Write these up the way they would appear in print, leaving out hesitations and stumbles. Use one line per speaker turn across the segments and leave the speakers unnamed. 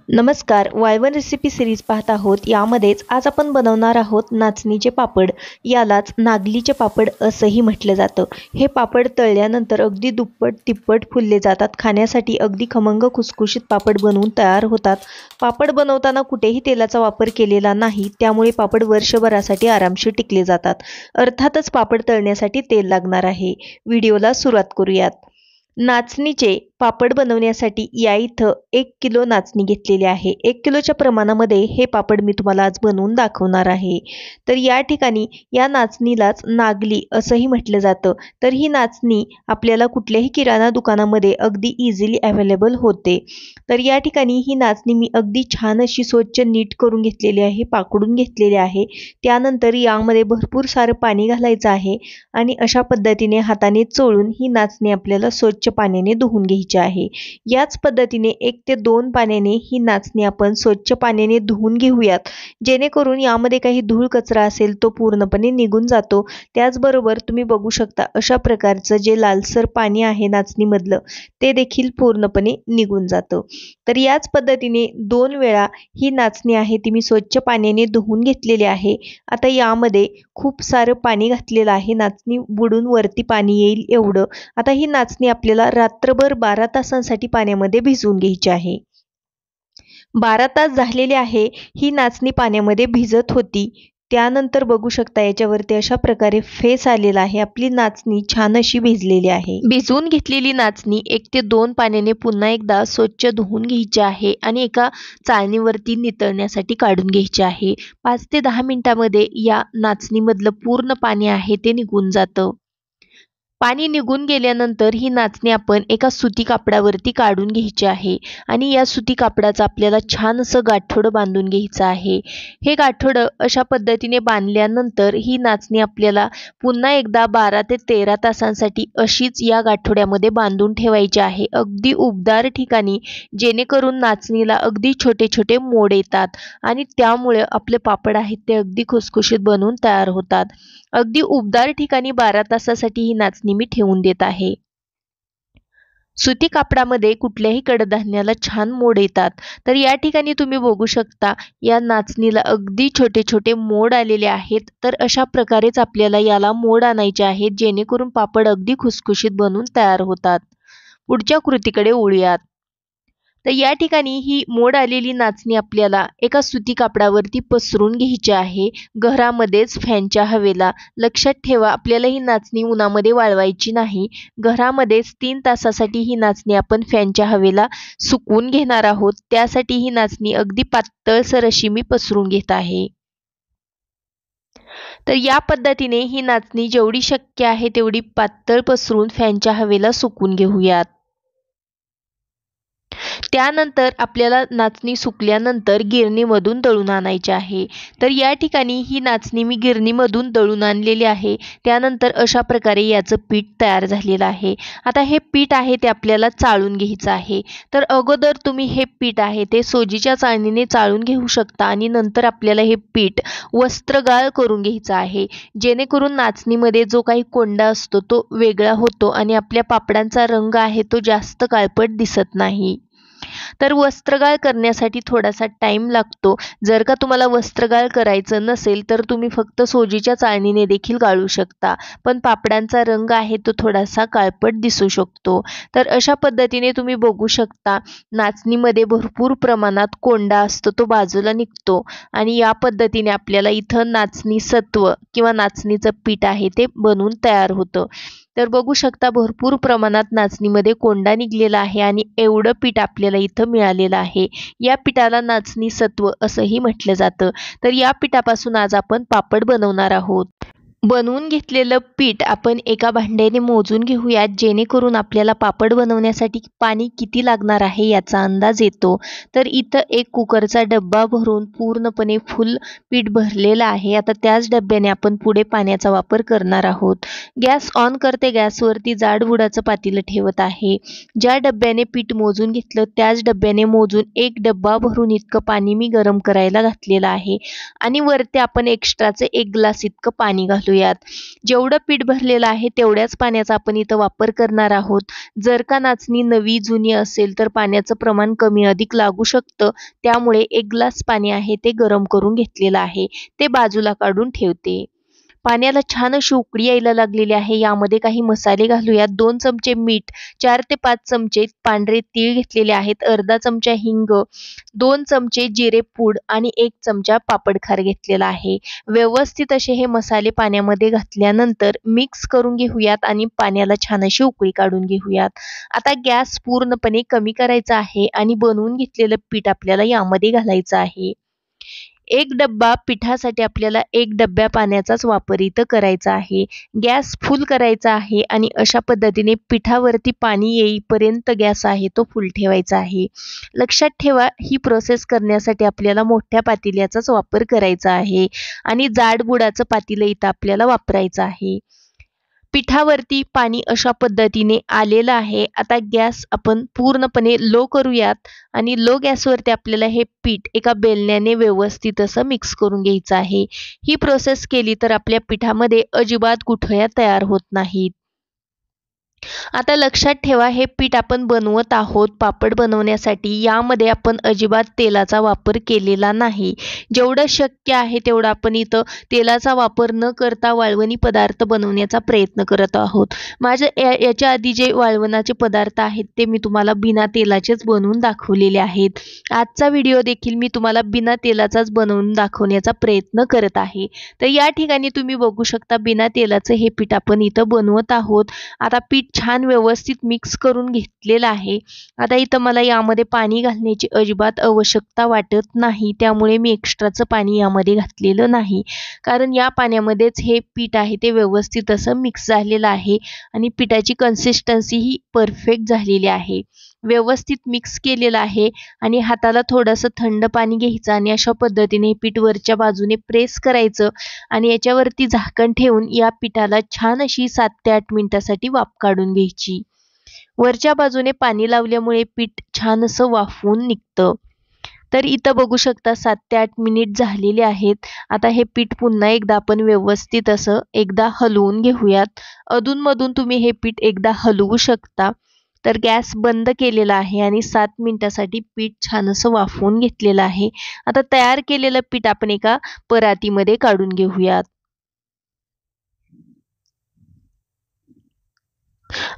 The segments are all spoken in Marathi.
नमस्कार, Y1 रेसिपी सिरीज पाहत आहोत। यामध्येच आज आपण बनवणार आहोत नाचणीचे पापड। यालाच नागलीचे पापड असंही म्हटलं जातं। हे पापड तळल्यानंतर अगदी दुप्पट तिप्पट फुलले जातात। खाण्यासाठी अगदी खमंग खुसखुशीत पापड बनवून तयार होतात। पापड बनवताना कुठेही तेलाचा वापर केलेला नाही, त्यामुळे पापड वर्षभरासाठी आरामशीर टिकले जातात। अर्थातच पापड तळण्यासाठी तेल लागणार आहे। व्हिडिओला सुरुवात करूयात। नाचणीचे पापड बनवण्यासाठी या इथं 1 किलो नाचणी घेतलेली आहे। 1 किलोच्या प्रमाणामध्ये हे पापड मी तुम्हाला आज बनवून दाखवणार आहे। तर या ठिकाणी या नाचणीलाच नागली असंही म्हटलं जातं। तर ही नाचणी आपल्याला कुठल्याही किराणा दुकानामध्ये अगदी इझिली अवेलेबल होते। तर या ठिकाणी ही नाचणी मी अगदी छान अशी स्वच्छ नीट करून घेतलेली आहे, पाकडून घेतलेली आहे। त्यानंतर यामध्ये भरपूर सारं पाणी घालायचं आहे आणि अशा पद्धतीने हाताने चोळून ही नाचणी आपल्याला स्वच्छ पाण्याने धुवून घ्यायची आहे। याच पद्धतीने 1 ते 2 पाण्याने ही नाचणी आपण स्वच्छ पाण्याने धुवून घेऊयात, जेणेकरून यामध्ये काही धूळ कचरा असेल तो पूर्णपणे निघून जातो। त्याचबरोबर तुम्ही बघू शकता अशा प्रकारचं जे लालसर पाणी आहे नाचणीमधलं ते देखील पूर्णपणे निघून जातं। तर याच पद्धतीने 2 वेळा ही नाचणी आहे ती मी स्वच्छ पाण्याने धुवून घेतलेली आहे। आता यामध्ये खूप सारं पाणी घातलेलं आहे, नाचणी बुडून वरती पाणी येईल एवढं। आता ही नाचणी आपल्याला रात्रभर 12 तासांसाठी पाण्यामध्ये भिजवून घ्यायची आहे। 12 तास झालेले आहे ही नाचणी पाण्यामध्ये भिजत होती। त्यानंतर बघू शकता याच्यावरती अशा प्रकारे फेस आलेला आहे। आपली नाचणी छान अशी भिजलेली आहे। भिजवून घेतलेली नाचणी 1 ते 2 पाण्याने पुन्हा एकदा स्वच्छ धुवून घ्यायची आहे आणि एका चाळणीवरती नितळण्यासाठी काढून घ्यायची आहे। 5 ते 10 मिनिटांमध्ये या नाचणीमधलं पूर्ण पाणी आहे ते निघून जातं। पाणी निघून गेल्यानंतर ही नाचणी आपण एका सुती कापडावरती काढून घ्यायची आहे आणि या सुती कापडाचं आपल्याला छान असं गाठोडं बांधून घ्यायचं आहे। हे गाठोडं अशा पद्धतीने बांधल्यानंतर ही नाचणी आपल्याला पुन्हा एकदा 12 ते 13 तासांसाठी अशीच या गाठोड्यामध्ये बांधून ठेवायची आहे, अगदी उबदार ठिकाणी, जेणेकरून नाचणीला अगदी छोटे छोटे मोड येतात आणि त्यामुळे आपले पापड आहेत ते अगदी खुसखुशीत बनून तयार होतात। अगदी उबदार ठिकाणी 12 तासासाठी ही नाचणी मी ठेवून देत आहे। सुती कापडामध्ये कुठल्याही कडधान्याला छान मोड येतात। तर या ठिकाणी तुम्ही बघू शकता या नाचणीला अगदी छोटे छोटे मोड आलेले आहेत। तर अशा प्रकारेच आपल्याला याला मोड आणायचे आहेत, जेणेकरून पापड अगदी खुसखुशीत बनून तयार होतात। पुढच्या कृतीकडे वळूयात। तर या ठिकाणी ही मोड आलेली नाचणी आपल्याला एका सुती कापडावरती पसरून घ्यायची आहे, घरामध्येच फॅनच्या हवेला। लक्षात ठेवा आपल्याला ही नाचणी उन्हामध्ये वाळवायची नाही। घरामध्येच 3 तासासाठी ही नाचणी आपण फॅनच्या हवेला सुकवून घेणार आहोत। त्यासाठी ही नाचणी अगदी पातळसर अशी मी पसरून घेत आहे। तर या पद्धतीने ही नाचणी जेवढी शक्य आहे तेवढी पातळ पसरून फॅनच्या हवेला सुकवून घेऊयात। त्यानंतर आपल्याला नाचणी सुकल्यानंतर गिरणीमधून दळून आणायची आहे। तर या ठिकाणी ही नाचणी मी गिरणीमधून दळून आणलेली आहे। त्यानंतर अशा प्रकारे याचं पीठ तयार झालेलं आहे। आता हे पीठ आहे ते आपल्याला चाळून घ्यायचं आहे। तर अगोदर तुम्ही हे पीठ आहे ते सोजीच्या चाळणीने चाळून घेऊ शकता आणि नंतर आपल्याला हे पीठ वस्त्रगाळ करून घ्यायचं आहे, जेणेकरून नाचणीमध्ये जो काही कोंडा असतो तो वेगळा होतो आणि आपल्या पापडांचा रंग आहे तो जास्त काळपट दिसत नाही। तर वस्त्रगाळ करण्यासाठी थोडासा टाइम लागतो। जर का तुम्हाला वस्त्रगाळ करायचं नसेल तर तुम्ही फक्त सोजीच्या चाळणीने देखील गाळू शकता, पण पापडांचा रंग आहे तो थोडासा काळपट दिसू शकतो। तर अशा पद्धतीने तुम्ही बघू शकता नाचणीमध्ये भरपूर प्रमाणात कोंडा असतो तो बाजूला निघतो आणि या पद्धतीने आपल्याला इथं नाचणी सत्व किंवा नाचणीचं पीठ आहे ते बनवून तयार होतं। तर बघू शकता भरपूर प्रमाणात नाचणीमध्ये कोंडा निघलेला आहे आणि एवढं पीठ आपल्याला इथं मिळालेलं आहे। या पिठाला नाचणी सत्व असंही म्हटलं जातं। तर या पिठापासून आज आपण पापड बनवणार आहोत। बनवून घेतलेलं पीठ आपण एका भांड्याने मोजून घेऊयात, जेणेकरून आपल्याला पापड बनवण्यासाठी पाणी किती लागणार आहे याचा अंदाज येतो। तर इथं एक कुकरचा डब्बा भरून पूर्णपणे फुल पीठ भरलेलं आहे। आता त्याच डब्याने आपण पुढे पाण्याचा वापर करणार आहोत। गॅस ऑन करते, गॅसवरती जाड बुडाचं पातेलं ठेवत आहे। ज्या डब्याने पीठ मोजून घेतलं त्याच डब्याने मोजून 1 डब्बा भरून इतकं पाणी मी गरम करायला घातलेलं आहे आणि वरती आपण एक्स्ट्राचे 1 ग्लास इतकं पाणी घालूया। घालूयात. जेवढं पीठ भरलेलं आहे तेवढ्याच पाण्याचा आपण इथं वापर करणार आहोत. जर का नाचणी नवी जुनी असेल तर पाण्याचं प्रमाण कमी अधिक लागू शकतं. त्यामुळे 1 ग्लास पाणी आहे ते गरम करून घेतलेलं आहे, ते बाजूला काढून ठेवते. पाण्याला छान अशी उकळी यायला लागलेली आहे. यामध्ये काही मसाले घालूयात. 2 चमचे मीठ, 4 ते 5 चमचे पांढरे तीळ घेतलेले आहेत, अर्धा चमचा हिंग, 2 चमचे जिरे पूड आणि 1 चमचा पापडखार घेतलेला आहे. व्यवस्थित असे हे मसाले पाण्यामध्ये घातल्यानंतर मिक्स करून घेऊयात आणि पाण्याला छान अशी उकळी काढून घेऊयात. आता गॅस पूर्णपणे कमी करायचा आहे आणि बनवून घेतलेलं पीठ आपल्याला यामध्ये घालायचं आहे. 1 डब्बा पिठासाठी आपल्याला 1 डब्या पाण्याचाच वापर इथं करायचा आहे. गॅस फुल करायचा आहे आणि अशा पद्धतीने पिठावरती पाणी येईपर्यंत गॅस आहे तो फुल ठेवायचा आहे. लक्षात ठेवा, ही प्रोसेस करण्यासाठी आपल्याला मोठ्या पातेल्याचाच वापर करायचा आहे आणि जाड बुडाचं पातेलं इथं आपल्याला वापरायचं आहे. पिठावरती पाणी अशा पद्धतीने आलेलं आहे. आता गॅस आपण पूर्णपणे लो करूयात आणि लो गॅसवरती आपल्याला हे पीठ एका बेलण्याने व्यवस्थित असं मिक्स करून घ्यायचं आहे. ही प्रोसेस केली तर आपल्या पिठामध्ये अजिबात गुठळ्या तयार होत नाहीत. आता लक्षात ठेवा, हे पीठ आपण बनवत आहोत पापड बनवण्यासाठी. यामध्ये आपण अजिबात तेलाचा वापर केलेला नाही. जेवढं शक्य आहे तेवढं आपण इथं तेलाचा वापर न करता वाळवणी पदार्थ बनवण्याचा प्रयत्न करत आहोत. याच्या आधी जे वाळवणाचे पदार्थ आहेत ते मी तुम्हाला बिना तेलाचेच बनवून दाखवलेले आहेत. आजचा व्हिडिओ देखील मी तुम्हाला बिना तेलाचाच बनवून दाखवण्याचा प्रयत्न करत आहे. तर या ठिकाणी तुम्ही बघू शकता, बिना तेलाचं हे पीठ आपण इथं बनवत आहोत. आता पीठ छान व्यवस्थित मिक्स करून घेतलेलं आहे. आता इथं मला यामध्ये पाणी घालण्याची अजिबात आवश्यकता वाटत नाही, त्यामुळे मी एक्स्ट्राचं पाणी यामध्ये घातलेलं नाही. कारण या पाण्यामध्येच हे पीठ आहे ते व्यवस्थित असं मिक्स झालेलं आहे आणि पिठाची कन्सिस्टन्सी ही परफेक्ट झालेली आहे. व्यवस्थित मिक्स केलेलं आहे आणि हाताला थोडंसं थंड पाणी घ्यायचं आणि अशा पद्धतीने पीठ वरच्या बाजूने प्रेस करायचं आणि याच्यावरती झाकण ठेवून या पिठाला छान अशी 7 ते 8 मिनिटासाठी वाफ काढून घ्यायची. वरच्या बाजूने पाणी लावल्यामुळे पीठ छान असं वाफवून निघतं. तर इथं बघू शकता 7 ते 8 मिनिट झालेले आहेत. आता हे पीठ पुन्हा एकदा आपण व्यवस्थित असं एकदा हलवून घेऊयात. अधूनमधून तुम्ही हे पीठ एकदा हलवू शकता. तर गॅस बंद केलेला आहे आणि 7 मिनिटासाठी पीठ छान असं वाफवून घेतलेलं आहे. आता तयार केलेलं पीठ आपण एका परातीमध्ये काढून घेऊयात.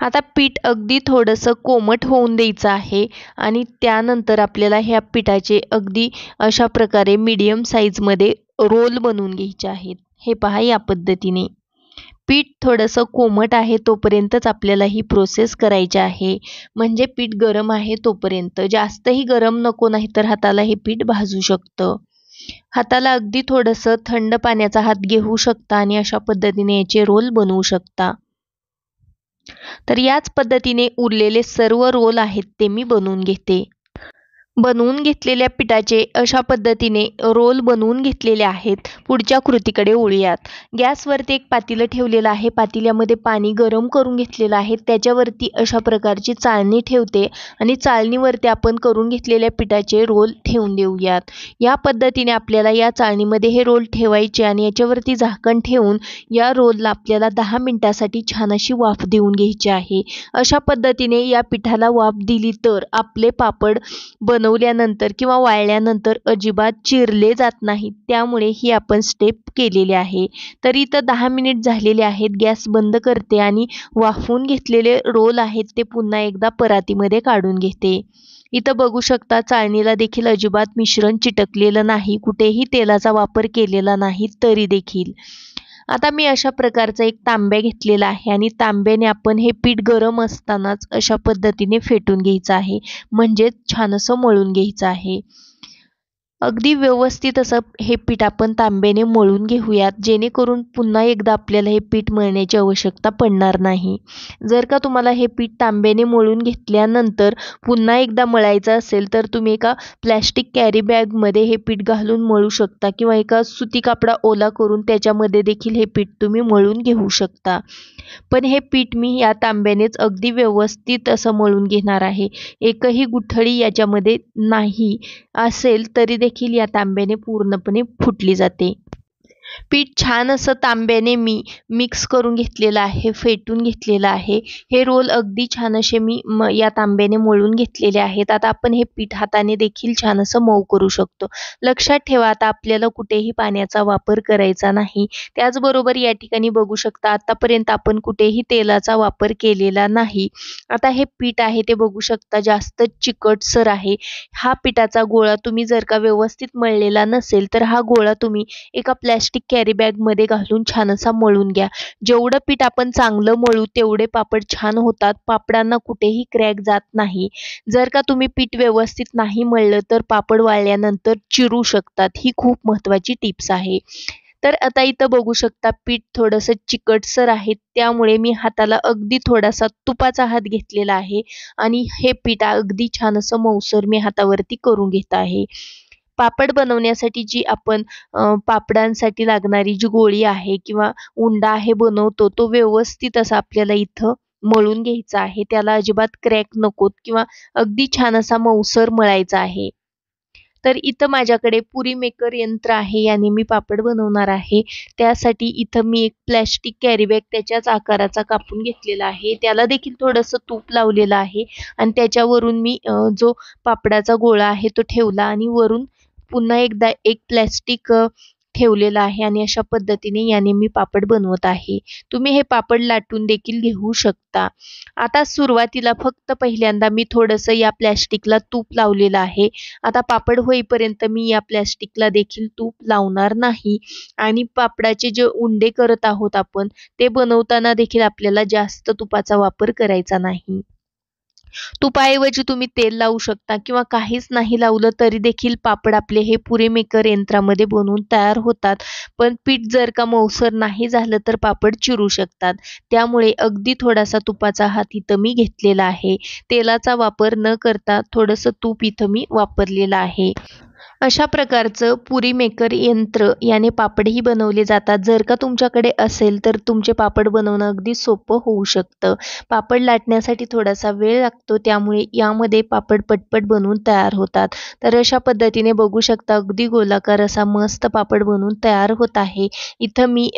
आता पीठ अगदी थोडंसं कोमट होऊन द्यायचं आहे आणि त्यानंतर आपल्याला ह्या पिठाचे अगदी अशा प्रकारे मीडियम साईजमध्ये रोल बनवून घ्यायचे आहेत. हे पहा, या पद्धतीने पीठ थोडंसं कोमट आहे तोपर्यंतच आपल्याला ही प्रोसेस करायची आहे. म्हणजे पीठ गरम आहे तोपर्यंत. जास्तही गरम नको, नाही तर हाताला हे पीठ भाजू शकतं. हाताला अगदी थोडंसं थंड पाण्याचा हात घेऊ शकता आणि अशा पद्धतीने याचे रोल बनवू शकता. तर याच पद्धतीने उरलेले सर्व रोल आहेत ते मी बनवून घेते. बनवून घेतलेल्या पिठाचे अशा पद्धतीने रोल बनवून घेतलेले आहेत. पुढच्या कृतीकडे वळूयात. गॅसवरती एक पातेलं ठेवलेलं आहे. पातेल्यामध्ये पाणी गरम करून घेतलेलं आहे. त्याच्यावरती अशा प्रकारची चाळणी ठेवते आणि चाळणीवरती आपण करून घेतलेल्या पिठाचे रोल ठेवून देऊयात. या पद्धतीने आपल्याला या चाळणीमध्ये हे रोल ठेवायचे आणि याच्यावरती झाकण ठेवून या रोलला आपल्याला 10 मिनिटासाठी छान अशी वाफ देऊन घ्यायची आहे. अशा पद्धतीने या पिठाला वाफ दिली तर आपले पापड बनवल्यानंतर किंवा वाळल्यानंतर अजिबात चिरले जात नाहीत. त्यामुळे ही आपण स्टेप केलेली आहे. तर इथं 10 मिनिट झालेले आहेत. गॅस बंद करते आणि वाफवून घेतलेले रोल आहेत ते पुन्हा एकदा परातीमध्ये काढून घेते. इथं बघू शकता, चाळणीला देखील अजिबात मिश्रण चिटकलेलं नाही, कुठेही तेलाचा वापर केलेला नाही तरी देखील. आता मी अशा प्रकारचा एक तांब्या घेतलेला आहे आणि तांब्याने आपण हे पीठ गरम असतानाच अशा पद्धतीने फेटून घ्यायचं आहे, म्हणजे छान असं मळून घ्यायचं आहे. अगदी व्यवस्थित असं हे पीठ आपण तांब्याने मळून घेऊयात, जेणेकरून पुन्हा एकदा आपल्याला हे पीठ मळण्याची आवश्यकता पडणार नाही. जर का तुम्हाला हे पीठ तांब्याने मळून घेतल्यानंतर पुन्हा एकदा मळायचं असेल तर तुम्ही एका प्लॅस्टिक कॅरी बॅगमध्ये हे पीठ घालून मळू शकता किंवा एका सुती कापडा ओला करून त्याच्यामध्ये देखील हे पीठ तुम्ही मळून घेऊ शकता. पण हे पीठ मी या तांब्यानेच अगदी व्यवस्थित असं मळून घेणार आहे. एकही गुठळी याच्यामध्ये नाही असेल तरी देखील या तांब्याने पूर्णपणे फुटली जाते. पीठ छान असं तांब्याने मी मिक्स करून घेतलेलं आहे, फेटून घेतलेलं आहे. हे रोल अगदी छान असे मी या तांब्याने मळून घेतलेले आहेत. आता आपण हे पीठ हाताने देखील छान असं मऊ करू शकतो. लक्षात ठेवा, आता आपल्याला कुठेही पाण्याचा वापर करायचा नाही. त्याचबरोबर या ठिकाणी बघू शकता, आतापर्यंत आपण कुठेही तेलाचा वापर केलेला नाही. आता हे पीठ आहे ते बघू शकता जास्त चिकटसर आहे. हा पिठाचा गोळा तुम्ही जर का व्यवस्थित मळलेला नसेल तर हा गोळा तुम्ही एका प्लॅस्टिक कॅरी बॅगमध्ये घालून छान असा मळून घ्या. जेवढं पीठ आपण चांगलं मळू तेवढे पापड छान होतात. पापडांना कुठेही क्रॅक जात नाही. जर का तुम्ही पीठ व्यवस्थित नाही मळलं तर पापड वाळल्यानंतर चिरू शकतात. ही खूप महत्त्वाची टिप्स आहे. तर आता इथं बघू शकता पीठ थोडंसं चिकटसर आहे, त्यामुळे मी हाताला अगदी थोडासा तुपाचा हात घेतलेला आहे आणि हे पीठ अगदी छान असं मऊसर मी हातावरती करून घेत आहे. पापड बनवण्यासाठी जी आपण पापडांसाठी लागणारी जी गोळी आहे किंवा उंडा आहे बनवतो, तो व्यवस्थित असा आपल्याला इथं मळून घ्यायचा आहे. त्याला अजिबात क्रॅक नकोत किंवा अगदी छान असा मऊसर मळायचा आहे. तर इथं माझ्याकडे पुरी मेकर यंत्र आहे, याने मी पापड बनवणार आहे. त्यासाठी इथं मी एक प्लॅस्टिक कॅरी बॅग त्याच्याच आकाराचा कापून घेतलेला आहे. त्याला देखील थोडंसं तूप लावलेलं आहे आणि त्याच्यावरून मी जो पापडाचा गोळा आहे तो ठेवला आणि वरून पुन्हा एकदा एक प्लॅस्टिक ठेवलेलं आहे आणि अशा पद्धतीने याने मी पापड बनवत आहे. तुम्ही हे पापड लाटून देखील घेऊ शकता. आता सुरुवातीला फक्त पहिल्यांदा मी थोडंसं या प्लॅस्टिकला तूप लावलेलं आहे. आता पापड होईपर्यंत मी या प्लॅस्टिकला देखील तूप लावणार नाही आणि पापडाचे जे उंडे करत आहोत आपण, ते बनवताना देखील आपल्याला जास्त तुपाचा वापर करायचा नाही. तुपाऐवजी तुम्ही तेल लावू शकता किंवा काहीच नाही लावलं तरी देखील पापड आपले हे पुरी मेकर यंत्रामध्ये बनवून तयार होतात. पण पीठ जर का मऊसर नाही झालं तर पापड चिरू शकतात. त्यामुळे अगदी थोडासा तुपाचा हात इथं मी घेतलेला आहे. तेलाचा वापर न करता थोडंसं तूप इथं मी वापरलेलं आहे. अशा प्रकारचं पुरी मेकर यंत्र याने पापडही बनवले जातात. जर का तुमच्याकडे असेल तर तुमचे पापड बनवणं अगदी सोपं होऊ शकतं. पापड लाटण्यासाठी थोडासा वेळ लागतो, त्यामुळे यामध्ये पापड पटपट बनवून तयार होतात. तर अशा पद्धतीने बघू शकता अगदी गोलाकार असा मस्त पापड बनवून तयार होत आहे. इथं मी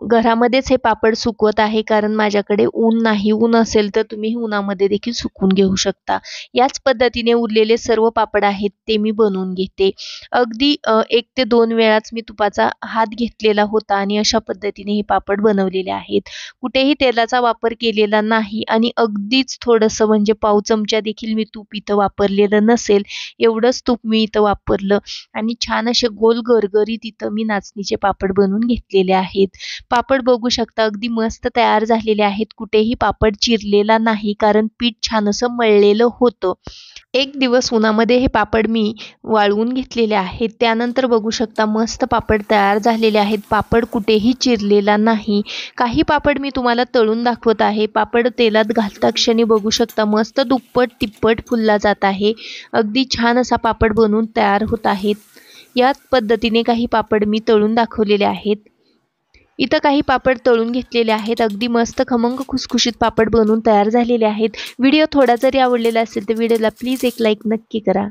घरामध्येच हे पापड सुकवत आहे, कारण माझ्याकडे ऊन नाही. ऊन असेल तर तुम्ही उन्हामध्ये देखील सुकवून घेऊ शकता. याच पद्धतीने उरलेले सर्व पापड आहेत ते मी बनवून घेते. अगदी 1 ते 2 वेळाच मी तुपाचा हात घेतलेला होता आणि अशा पद्धतीने हे पापड बनवलेले आहेत. कुठेही तेलाचा वापर केलेला नाही आणि अगदीच थोडंसं म्हणजे पाव चमचा देखील मी तूप इथं वापरलेलं नसेल, एवढंच तूप मी इथं वापरलं आणि छान असे गोल गरगरीत इथं मी नाचणीचे पापड बनवून घेतलेले आहेत. पापड बघू शकता अगदी मस्त तयार झालेले आहेत. कुठेही पापड चिरलेला नाही, कारण पीठ छान असं मळलेलं होतं. एक दिवस उन्हामध्ये हे पापड मी वाळवून घेतलेले आहेत. त्यानंतर बघू शकता मस्त पापड तयार झालेले आहेत. पापड कुठेही चिरलेला नाही. काही पापड मी तुम्हाला तळून दाखवत आहे. पापड तेलात घालता क्षणी बघू शकता मस्त दुप्पट तिप्पट फुलला जात आहे. अगदी छान असा पापड बनवून तयार होत आहेत. याच पद्धतीने काही पापड मी तळून दाखवलेले आहेत. इथं काही पापड तळून घेतलेले आहेत. अगदी मस्त खमंग खुसखुशीत पापड बनवून तयार झालेले आहेत. व्हिडिओ थोडा जरी आवडलेला असेल तर व्हिडिओला प्लीज एक लाईक नक्की करा.